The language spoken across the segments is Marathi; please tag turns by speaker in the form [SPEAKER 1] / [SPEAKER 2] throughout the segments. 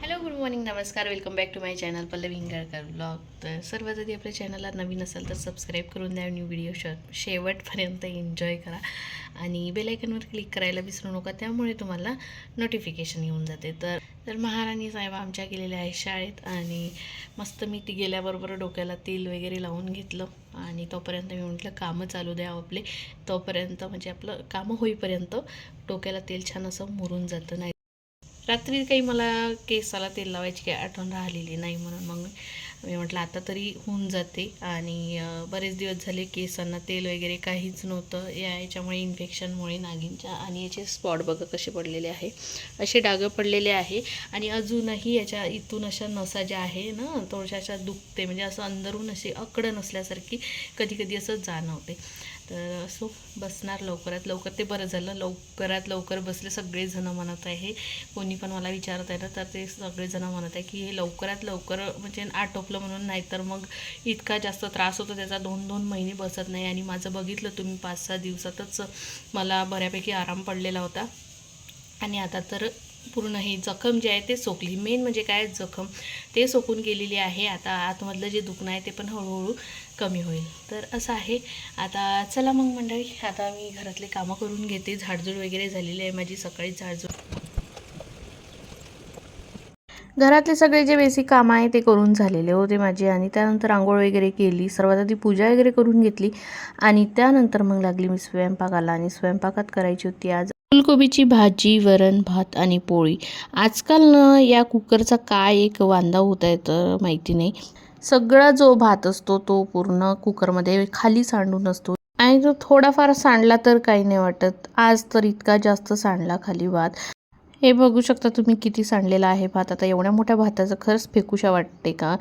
[SPEAKER 1] हॅलो, गुड मॉर्निंग, नमस्कार, welcome back to my channel Pallavi Hingalkar blog. तर सर्वात आधी आपल्या चॅनलला नवीन असाल तर सबस्क्राईब करून द्या. न्यू व्हिडिओ शेवटपर्यंत एन्जॉय करा आणि बेल आयकॉनवर क्लिक करायला विसरू नका, त्यामुळे तुम्हाला नोटिफिकेशन येऊन जाते. तर महाराणी साहेब आमच्या गेलेल्या आहे शाळेत आणि मस्त मी ती गेल्याबरोबर डोक्याला तेल वगैरे लावून घेतलं आणि तोपर्यंत मी म्हटलं कामं चालू द्या आपले, तोपर्यंत म्हणजे आपलं कामं होईपर्यंत डोक्याला तेल छान असं मुरून जातं. नाही रात्री काही मला केसाला तेल लावायची काही आठवण राहिलेली नाही, म्हणून मग मी म्हटलं आता तरी होऊन जाते. आणि बरेच दिवस झाले केसांना तेल वगैरे काहीच नव्हतं. याच्यामुळे इन्फेक्शनमुळे नागिनच्या आणि याचे स्पॉट बघा कसे पडलेले आहे, असे डागं पडलेले आहे. आणि अजूनही याच्या इथून अशा नसा ज्या आहे ना थोड्याशा दुखते, म्हणजे असं अंदरून अशी अकडं नसल्यासारखी कधी कधी असं जाणवते. तर असो बसणार लवकरात लवकर, ते बरं झालं लवकरात लवकर बसले. सगळेजणं म्हणत आहे, कोणी पण मला विचारत आहे ना तर ते सगळेजणं म्हणत आहे की हे लवकरात लवकर म्हणजे आटोपलं म्हणून, नाहीतर मग इतका जास्त त्रास होतो त्याचा. 2-2 महिने बसत नाही आणि माझं बघितलं तुम्ही 5-6 दिवसातच मला बऱ्यापैकी आराम पडलेला होता. आणि आता तर पूर्ण ही जखम जी आहे ते सोकली. मेन म्हणजे काय, जखम ते सोकून गेलेली आहे. आता आतमधलं जे दुखणं आहे ते पण हळूहळू कमी होईल. तर असं आहे. आता चला मग मंडळी, आता मी घरातले कामं करून घेते. झाडझूड वगैरे झालेली आहे माझी, सकाळी झाडझूड घरातले सगळे जे बेसिक कामं आहे ते करून झालेले होते माझे. आणि त्यानंतर आंघोळ वगैरे केली, सर्वात आधी पूजा वगैरे करून घेतली आणि त्यानंतर मग लागली मी स्वयंपाकाला. आणि स्वयंपाकात करायची होती आज फुलकोबीची भाजी, वरण भात आणि पोळी. आजकाल ना या कुकरचा काय एक वांदा होत आहे तर माहिती नाही. सगळा जो भात असतो तो पूर्ण कुकरमध्ये खाली सांडून असतो आणि तो थोडाफार सांडला तर काही नाही वाटत. आज तर इतका जास्त सांडला खाली भात. हे बघू शकता तुम्ही किती सांडलेला आहे भात. आता एवढ्या मोठ्या भाताचं खरंच फेकूशा वाटते का,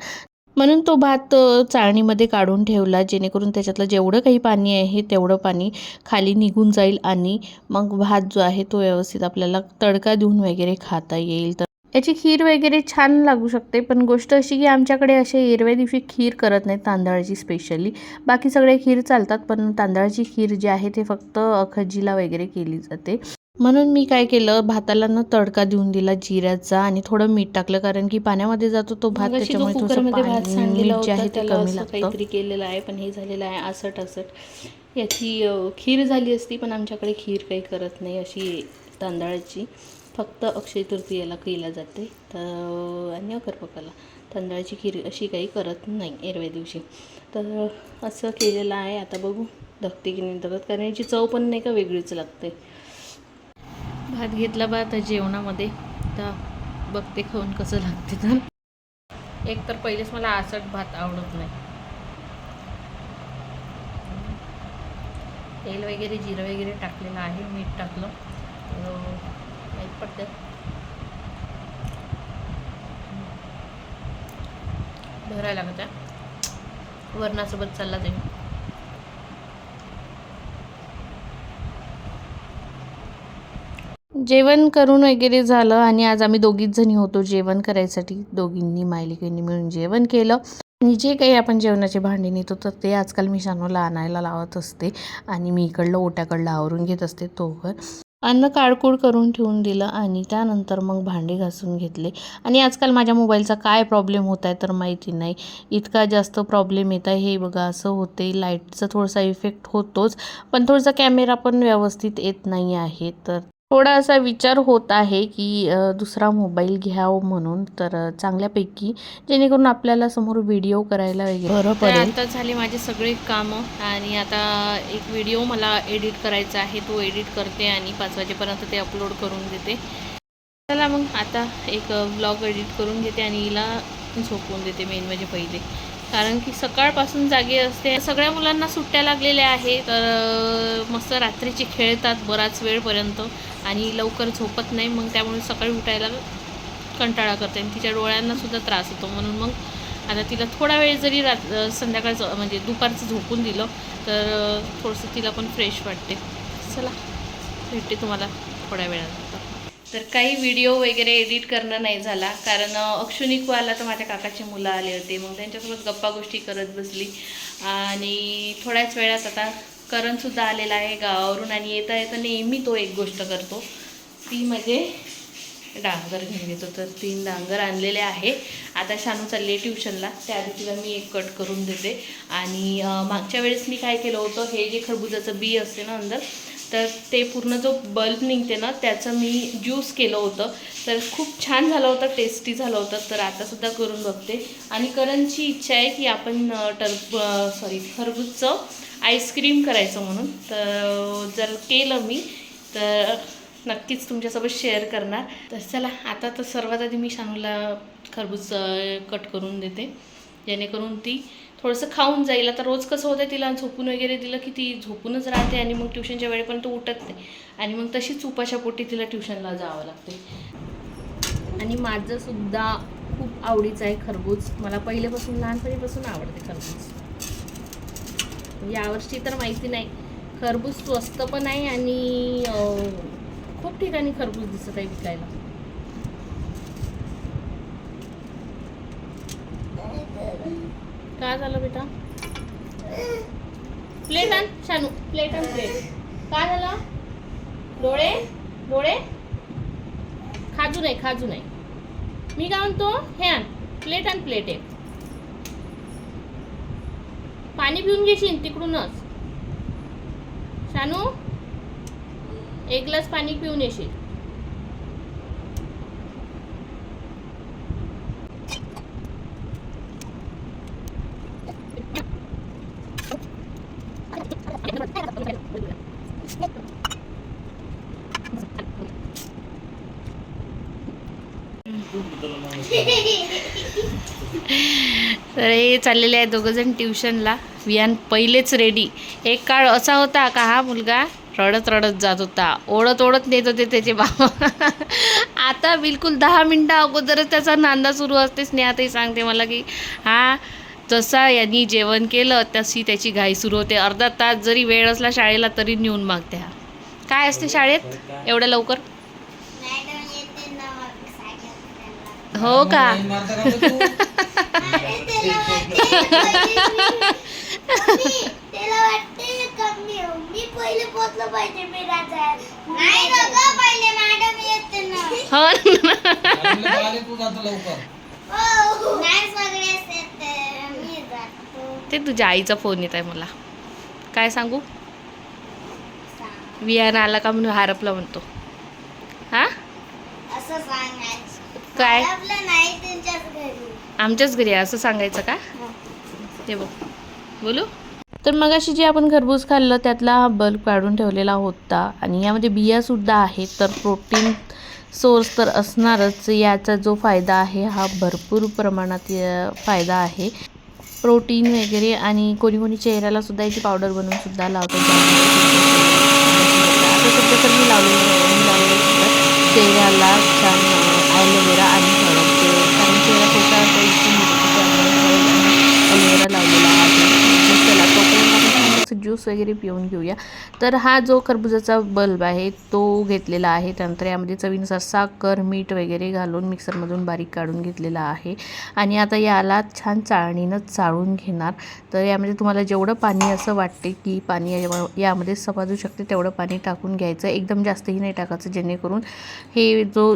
[SPEAKER 1] म्हणून तो भात चाळणीमध्ये काढून ठेवला, जेणेकरून त्याच्यातलं जेवढं काही पाणी आहे तेवढं पाणी खाली निघून जाईल आणि मग भात जो आहे तो व्यवस्थित आपल्याला तडका देऊन वगैरे खाता येईल. तर याची खीर वगैरे छान लागू शकते. पण गोष्ट अशी की आमच्याकडे असे एरव्या दिवशी खीर करत नाहीत तांदळाची स्पेशली. बाकी सगळे खीर चालतात, पण तांदळाची खीर जी आहे ते फक्त खज्जीला वगैरे केली जाते. म्हणून मी काय केलं, भाताला न तडका देऊन दिला जिऱ्याचा आणि थोडं मीठ टाकलं, कारण की पाण्यामध्ये जातो तो भात, त्याच्यामुळे कुकरमध्ये भात थोडंसं सांडलेला मीठ जे होता आहे ते त्याला
[SPEAKER 2] तो
[SPEAKER 1] कमी
[SPEAKER 2] असं
[SPEAKER 1] लागतं.
[SPEAKER 2] काहीतरी केलेलं आहे, पण हे झालेलं आहे आसट याची खीर झाली असती. पण आमच्याकडे खीर काही करत नाही अशी तांदळाची, फक्त अक्षय तृतीयेला केल्या जाते. तर आणि अकरपकाला तांदळाची खीर अशी काही करत नाही एरव्या दिवशी. तर असं केलेलं आहे. आता बघू धकते की नाही धकत, कारण याची चव पण नाही का वेगळीच लागते. भात घेतला बा आता जेवणामध्ये, तर बघते खाऊन कसं लागते. तर एक तर पहिलेच मला आसट भात आवडत नाही. तेल वगैरे जिरं वगैरे टाकलेलं आहे, मीठ टाकलं माहीत पडतं. भरायला लागत आहे वरणासोबत चालला जाईल.
[SPEAKER 1] जेवण करून वगैरे झालं आणि आज आम्ही दोघीच जणी होतो जेवण करायसाठी. दोघींनी मायलिकेंनी मिळून जेवण केलं. आणि जे काही आपण जेवणाचे भांडी नेतो तर ते आजकाल मी शानूला आणायला लावत असते आणि मी इकडलं ओट्याकडलं आवरून घेत असते. तोवर अन्न काळकूळ करून ठेवून दिलं आणि त्यानंतर मग भांडी घासून घेतले. आणि आजकाल माझ्या मोबाईलचा काय प्रॉब्लेम होत आहे तर माहिती नाही, इतका जास्त प्रॉब्लेम येत आहे. हे बघा असं होते, लाईटचा थोडासा इफेक्ट होतोच, पण थोडासा कॅमेरा पण व्यवस्थित येत नाही आहे. तर थोडा असा विचार होत आहे की दुसरा मोबाईल घ्यावं म्हणून, तर चांगल्यापैकी, जेणेकरून आपल्याला समोर व्हिडिओ करायला वगैरे बरं पडेल.
[SPEAKER 2] आता झाले माझे सगळे कामं आणि आता एक व्हिडिओ मला एडिट करायचा आहे, तो एडिट करते आणि 5 वाजेपर्यंत ते अपलोड करून देते. चला मग आता एक ब्लॉग एडिट करून घेते आणि हिला झोपवून देते मेन म्हणजे पहिले, कारण की सकाळपासून जागे असते. सगळ्या मुलांना सुट्ट्या लागलेल्या आहे, तर मस्त रात्रीची खेळतात बराच वेळपर्यंत आणि लवकर झोपत नाही. मग त्यामुळे सकाळी उठायला कंटाळा करते आणि तिच्या डोळ्यांनासुद्धा त्रास होतो. म्हणून मग आता तिला थोडा वेळ जरी संध्याकाळचं म्हणजे दुपारचं झोपून दिलं तर थोडंसं तिला पण फ्रेश वाटते. चला भेटते तुम्हाला थोड्या वेळानंतर. तर काही व्हिडिओ वगैरे एडिट करणं नाही झाला, कारण अक्षुनिकू आला तर माझ्या काकाची मुलं आले होते, मग त्यांच्यासोबत गप्पा गोष्टी करत बसली. आणि थोड्याच वेळात आता करणसुद्धा आलेला आहे गावावरून आणि येता येता नेहमी तो एक गोष्ट करतो, ती म्हणजे
[SPEAKER 1] डांगर घेऊन येतो. तर 3 डांगर आणलेले आहे. आता शानू चालली आहे ट्युशनला, त्याआधी तिला मी एक कट करून देते. आणि मागच्या वेळेस मी काय केलं होतं, हे जे खरबुजाचं बी असते ना अंदर, तर ते पूर्ण जो बल्ब निघते ना त्याचं मी ज्यूस केलं होतं. तर खूप छान झालं होतं, टेस्टी झालं होतं. तर आतासुद्धा करून बघते. आणि करणची इच्छा आहे की आपण खरबूजचं आईस्क्रीम करायचं म्हणून. तर जर केलं मी तर नक्कीच तुमच्यासोबत शेअर करणार. तर चला, आता तर सर्वात आधी मी शानूला खरबूज कट करून देते, जेणेकरून ती थोडंसं खाऊन जाईल. आता रोज कसं होतं, तिला झोपून वगैरे दिलं की ती झोपूनच राहते आणि मग ट्युशनच्या वेळेपर्यंत उठत नाही आणि मग तशीच उपाशा पोटी तिला ट्युशनला जावं लागते. आणि माझंसुद्धा खूप आवडीचं आहे खरबूज. मला पहिल्यापासून लहानपणीपासून आवडते खरबूज. यावर्षी तर माहिती नाही, खरबूज स्वस्त पण आहे आणि खूप ठिकाणी खरबूज दिसत आहे विकायला. काय झालं बेटा? प्लेट आण शानू, प्लेट आण प्लेट. काय झालं? डोळे डोळे खाजू नाही, खाजू नाही. मी काय म्हणतो, हे आण प्लेट, आण प्लेट. एक पाणी पिऊन घेशील तिकडूनच शानू, एक ग्लास पाणी पिऊन येशील. तर हे चाललेले आहे दोघंजण ट्युशनला. वियान पहिलेच रेडी. एक काळ असा होता का हा मुलगा रडत रडत जात होता, ओढत ओढत नेत होते त्याचे बाबा. आता बिलकुल 10 मिनटं अगोदरच त्याचा नांदा सुरू असते. स्नेहाताई सांगते मला की हा जसा यांनी जेवण केलं तशी त्याची घाई सुरू होते. अर्धा तास जरी वेळ असला शाळेला तरी नेऊन मागते. हा काय असते शाळेत एवढ्या लवकर? हो का? ते तुझ्या आईचा फोन येत आहे मला. काय सांगू? वियाना आला का म्हणून हरपला म्हणतो. हा काय? आमच्याच घरी असं सांगायचं का? ते बघ बोलू. तर मग अशी जी आपण खरबूज खाल्लं त्यातला हा बल्ब काढून ठेवलेला होता आणि यामध्ये बियासुद्धा आहेत. तर प्रोटीन सोर्स तर असणारच. याचा जो फायदा आहे हा भरपूर प्रमाणात फायदा आहे, प्रोटीन वगैरे. आणि कोणी कोणी चेहऱ्याला सुद्धा याची पावडर बनवून सुद्धा लावतात. आता सध्या तर मी लावलेलं चेहऱ्याला छान ॲलोवेरा आणि हळद, कारण चेहरा छोटा ॲलोवेरा लावलेला आहे. चला तोपर्यंत आपण ज्यूस वगैरे पिऊन घेऊया. तर हा जो खरबुजाचा बल्ब आहे तो घेतलेला आहे. त्यानंतर यामध्ये चवीनुसार साखर, मीठ वगैरे घालून मिक्सरमधून बारीक काढून घेतलेला आहे. आणि आता याला छान चाळणीनं चाळून घेणार. तर यामध्ये तुम्हाला जेवढं पाणी असं वाटते की पाणी यामध्ये समाजू शकते तेवढं पाणी टाकून घ्यायचं. एकदम जास्तही नाही टाकायचं, जेणेकरून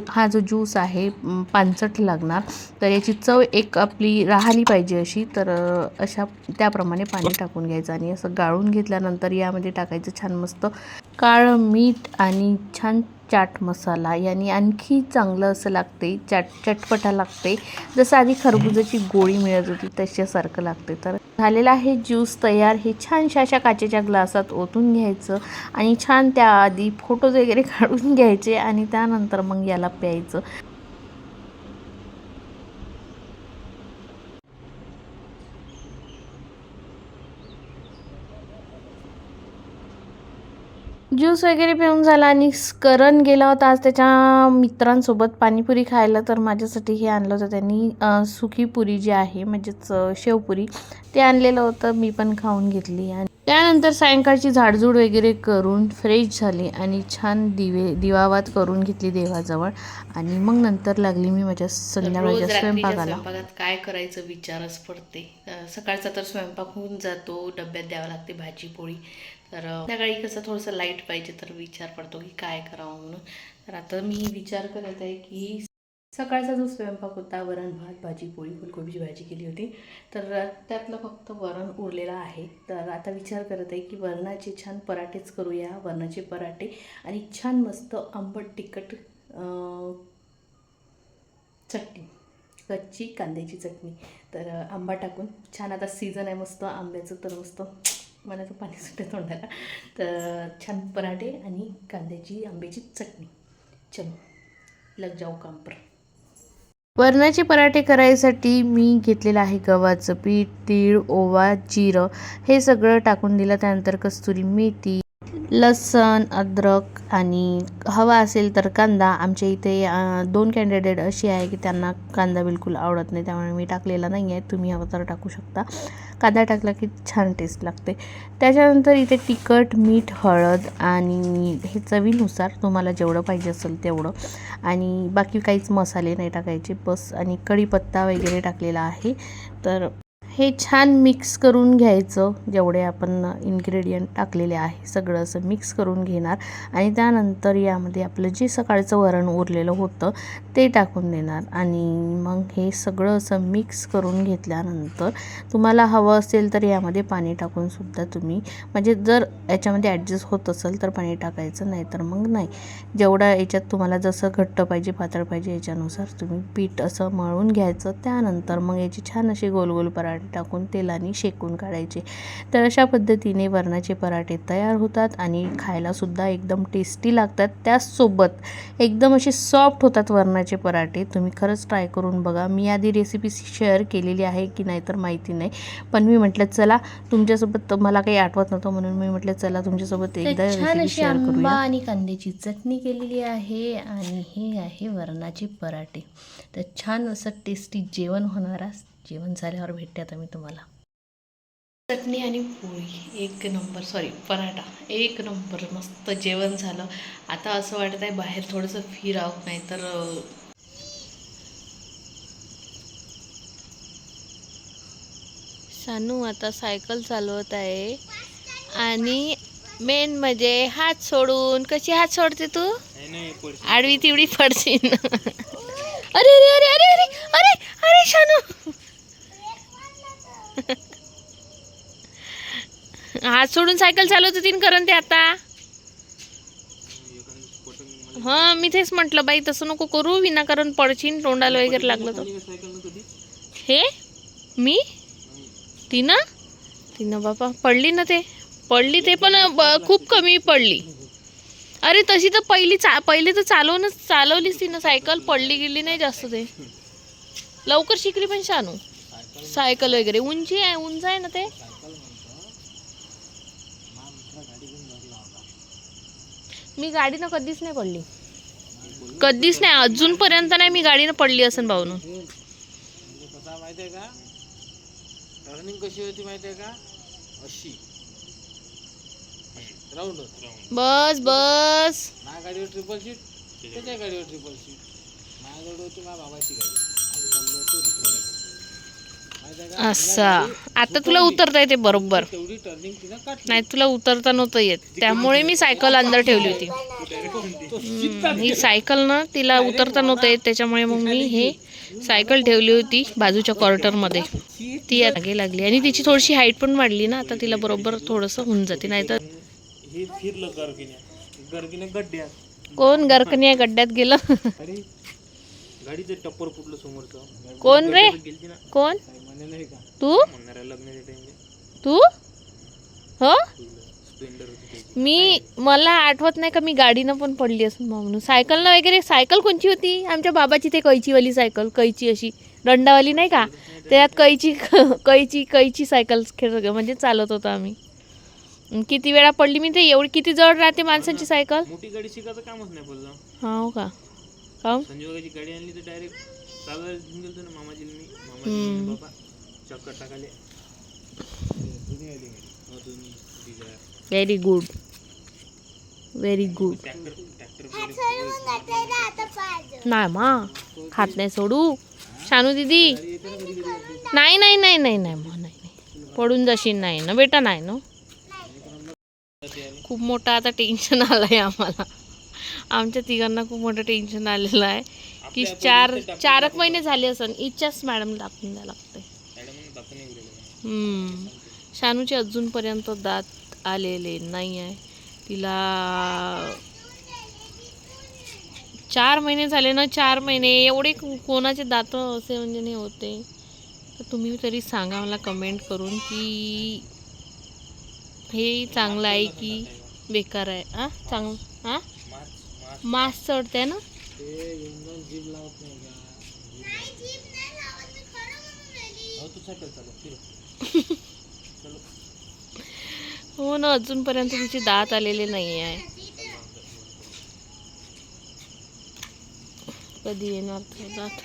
[SPEAKER 1] हा जो ज्यूस आहे पानसट लागणार. तर याची चव एक आपली राहिली पाहिजे अशी. तर अशा त्याप्रमाणे पाणी टाकून घ्यायचं आणि असं गाळून घेतल्यानंतर यामध्ये टाकायचं छान मस्त काळं मीठ आणि छान चाट मसाला. याने आणखी चांगलं असं लागते, चटपटा लागते. जसं आधी खरबुजाची गोळी मिळत होती तशासारखं लागते. तर झालेला आहे ज्यूस तयार. हे छानशा अशा काचेच्या ग्लासात ओतून घ्यायचं आणि छान त्याआधी फोटोज वगैरे काढून घ्यायचे आणि त्यानंतर मग याला प्यायचं. ज्यूस वगैरे पिऊन झाला आणि करण गेला होता आज त्याच्या मित्रांसोबत पाणीपुरी खायला. तर माझ्यासाठी हे आणलं होतं त्यांनी, सुकी पुरी जी आहे म्हणजेच शेवपुरी, ते आणलेलं होतं. मी पण खाऊन घेतली आणि त्यानंतर सायंकाळची झाडझूड वगैरे करून फ्रेश झाली आणि छान दिवावात करून घेतली देवाजवळ. आणि मग नंतर लागली मी माझ्या संध्याकाळच्या स्वयंपाकाला. काय करायचं विचारच पडते. सकाळचा तर स्वयंपाक होऊन जातो, डब्यात द्यावं लागते भाजी पोळी. तर संध्याकाळी कसं थोडंसं लाईट पाहिजे, तर विचार पडतो की काय करावं म्हणून. तर आता मी विचार करत आहे की सकाळचा जो स्वयंपाक होता, वरण भात भाजी पोळी फुलकोबीची भाजी केली होती, तर त्यातलं फक्त वरण उरलेलं आहे. तर आता विचार करत आहे की वरणाचे छान पराठेच करूया, वरणाचे पराठे आणि छान मस्त आंबट तिखट चटणी, कच्ची कांद्याची चटणी. तर आंबा टाकून छान, आता सीझन आहे मस्त आंब्याचं, तर मस्त मला तर पाणी सुटते तोंडाला. तर छान पराठे आणि कांद्याची आंब्याची चटणी. चलो लग जाऊ काम पर. वरणाचे पराठे करायसाठी मी घेतलेलं आहे गव्हाचं पीठ, तीळ, ओवा, जिरं हे सगळं टाकून दिलं. त्यानंतर कस्तुरी मेथी, लसण, अद्रक आणि हवा असेल तर कांदा. आमच्या इथे 2 कॅन्डिडेट अशी आहे की त्यांना कांदा बिलकुल आवडत नाही, त्यामुळे मी टाकलेला नाही आहे. तुम्ही हवं तर टाकू शकता. कांदा टाकला की छान टेस्ट लागते. त्याच्यानंतर इथे तिखट, मीठ, हळद आणि हे चवीनुसार तुम्हाला जेवढं पाहिजे असेल तेवढं, आणि बाकी काहीच मसाले नाही टाकायचे बस. आणि कढीपत्ता वगैरे टाकलेला आहे. तर हे छान मिक्स करून घ्यायचं. जेवढे आपण इन्ग्रेडियंट टाकलेले आहे सगळं असं मिक्स करून घेणार आणि त्यानंतर यामध्ये आपलं जे सकाळचं वरण उरलेलं होतं ते टाकून देणार आणि मग हे सगळं असं मिक्स करून घेतल्यानंतर तुम्हाला हवं असेल तर यामध्ये पाणी टाकून सुद्धा तुम्ही, म्हणजे जर याच्यामध्ये ॲडजस्ट होत असेल तर पाणी टाकायचं, नाही तर मग नाही. जेवढा याच्यात तुम्हाला जसं घट्ट पाहिजे पातळ पाहिजे याच्यानुसार तुम्ही पीठ असं मळून घ्यायचं. त्यानंतर मग याची छान अशी गोल गोल पराठे टाकून तेलाने शेकून काढायचे. तर अशा पद्धतीने वरणाचे पराठे तयार होतात आणि खायला सुद्धा एकदम टेस्टी लागतात. त्याचसोबत एकदम असे सॉफ्ट होतात वरणाचे पराठे. तुम्ही खरंच ट्राय करून बघा. मी आधी रेसिपी शेअर केलेली आहे की नाही तर माहिती नाही, पण मी म्हटलं चला तुमच्यासोबत, मला काही आठवत नव्हतं म्हणून मी म्हटलं चला तुमच्यासोबत एकदा रेसिपी शेअर करूया. आणि कांद्याची चटणी केलेली आहे आणि हे आहे वरणाचे पराठे. तर छान असं टेस्टी जेवण होणार. जेवण झाल्यावर भेटते आता मी तुम्हाला. चटणी आणि पोळी एक नंबर, सॉरी पराठा एक नंबर, मस्त जेवण झालं. आता असं वाटत आहे बाहेर थोडंसं फिरावं, नाही तर
[SPEAKER 2] सानू आता सायकल चालवत आहे आणि मेन म्हणजे हात सोडून. कशी हात सोडते तू? आडवी तिवडी पडशील. अरे अरे अरे अरे अरे अरे अरे शानू, हात सोडून सायकल चालवत होती करण ते आता. हा मी तेच म्हटलं बाई तसं नको करू, विनाकारण पडशील, तोंडाला वगैरे लागलं तर. हे मी तिनं बाबा पडली ना, ते पडली ते पण खूप कमी पडली. अरे तशी तर पहिले तर चालवलीच तिनं सायकल, पडली गेली नाही जास्त. ते लवकर शिकली पण शानू सायकल वगैरे. उंच आहे ना ते. मी गाडीनं कधीच नाही पडली, कधीच नाही, अजूनपर्यंत नाही मी गाडीनं पडली असेल भाऊनं.
[SPEAKER 3] माहितीये का टर्निंग कशी होती माहितीये का? अशी राऊंड
[SPEAKER 2] बस बस.
[SPEAKER 3] माझ्या गाडीवर ट्रिपल सीट, त्याच्या गाडीवर ट्रिपल सीट. माझ्याजवळ होती माझ्या बाबाची गाडी.
[SPEAKER 2] असा आता तुला उतरता येते बरोबर.
[SPEAKER 3] तेवढी टर्निंग तिनं काढली.
[SPEAKER 2] नाही तुला उतरता नव्हतं येत, त्यामुळे मी सायकल अंदर ठेवली होती. ही सायकल ना तिला उतरता नव्हतं येत, त्याच्यामुळे मग मी हे सायकल ठेवली होती बाजूच्या क्वार्टरमध्ये. ती मागे लागली आणि तिची थोडीशी हाईट पण वाढली ना, आता तिला बरोबर थोडंसं होऊन जाते. नाही तर
[SPEAKER 3] हे फिरलं गर्गिने गड्ड्यात.
[SPEAKER 2] कोण गरकण्या गड्ड्यात गेलं?
[SPEAKER 3] अरे गाडीचं टप्पर फुटलं समोरचं.
[SPEAKER 2] कोण रे? कोण?
[SPEAKER 3] नाही का
[SPEAKER 2] तू
[SPEAKER 3] म्हणणाऱ्या लग्नाच्या टाइमला
[SPEAKER 2] तू हो?
[SPEAKER 3] स्प्लेंडर होती.
[SPEAKER 2] मी मला आठवत नाही का मी गाडीनं पण पडली असं म्हणून. सायकलनं वगैरे. सायकल कोणची होती? आमच्या बाबाची ते कैचीवाली सायकल, कैची अशी दंडावाली नाही का, त्यात कैची सायकल खेळ म्हणजे चालवत होतो आम्ही. किती वेळा पडली मी. ते एवढी किती जड राहते माणसांची सायकल.
[SPEAKER 3] मोठी गाडी शिकायचं कामच नाही पडलं.
[SPEAKER 2] हो का? काऊन?
[SPEAKER 3] संजोगाची गाडी आणली तर डायरेक्ट चालवायला घेऊन गेलो ना मामाजी बाबा चक्कर टाकाले.
[SPEAKER 2] Very good, very good. नाही मा हात नाही सोडू शानू दीदी. नाही नाही नाही नाही नाही नाही, पडून जाशील. नाही ना बेटा, नाही ना. खूप मोठा आता टेन्शन आलंय आम्हाला. आमच्या तिघांना खूप मोठं टेन्शन आलेलं आहे की
[SPEAKER 3] आपल्या
[SPEAKER 2] चार एक महिने झाले असन इच्छाच मॅडम दाखवून द्यायला लागते.
[SPEAKER 3] मॅडम दाखवून नाही उरलेलं.
[SPEAKER 2] शानूचे अजूनपर्यंत दात आलेले नाही आहे. तिला 4 महिने झाले ना. 4 महिने एवढे कोणाचे दात असे म्हणजे नाही होते. तर तुम्ही तरी सांगा मला कमेंट करून की हे चांगलं आहे की बेकार आहे. चांगलं मास चढते ना.
[SPEAKER 3] ते येऊन जाऊन जीभ लावत नाही का? हो तू चालू फिर. चलो.
[SPEAKER 2] हो ना, अजूनपर्यंत तिचे दात आलेले नाही आहे. कधी येणार ते दात?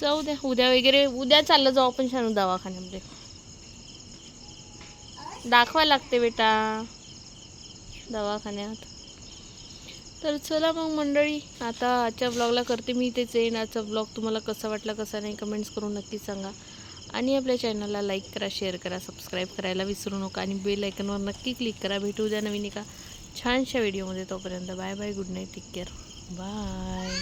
[SPEAKER 2] जाऊ द्या, उद्या वगैरे उद्या चाललं जाऊ आपण शानू दवाखान्यामध्ये. दाखवा लागते बेटा दवाखान्यात. तर चला मग मंडळी, आता आजच्या ब्लॉगला करते मी इथेच येईन. आजचा ब्लॉग तुम्हाला कसा वाटला कसा नाही कमेंट्स करून नक्की सांगा. आणि आपल्या चॅनलला लाईक करा, शेअर करा, सबस्क्राईब करायला विसरू नका. आणि बेल आयकॉनवर नक्की क्लिक करा. भेटू उद्या नवीन एका छानशा व्हिडिओमध्ये. तोपर्यंत bye bye, good night, take care, bye.